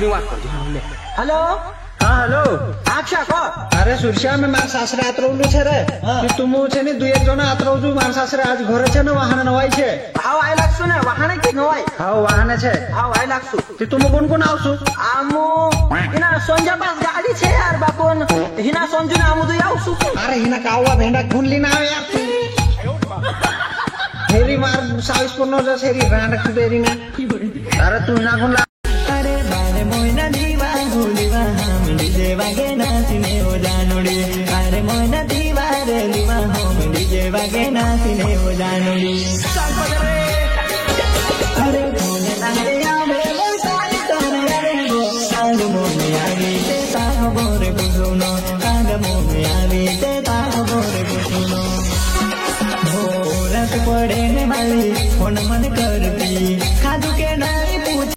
बातमी वाटतो हॅलो हाँ हेलो अक्षा को अरे सुरक्षा में मार सासरे आत रहलु छे रे कि तुम छे ने दुई एक जना आत रहजु मार सासरे आज घरे छे ने वाहन नवाई छे हाव आय लागसु ने वाहन की नवाई हाव वाहन छे हाव आय लागसु ती तुम कोण कोण आवसु आमु हिना संजा पास गाडी छे यार बापून हिना संजू ने आमु दुई आवसु अरे हिना कावा भेंडा खुनली ना यार तू हेरी मार 40 जो हेरी रांड खुदेरी ना अरे तू ना गुन अरे बारे मोइना दीवा होलीवा हम डीजे वागे नाचने हो जानोड़ी अरे मोइना दीवा रे दीवा हम डीजे वागे नाचने हो जानोड़ी अरे मोने लागे आवे मोसाई तोरे रे गो आग मोने आवी ते ताह बोरे बुझुनो आग मोने आवी ते ताह बोरे बुझुनो भोरत पड़े ने माली मन मन कर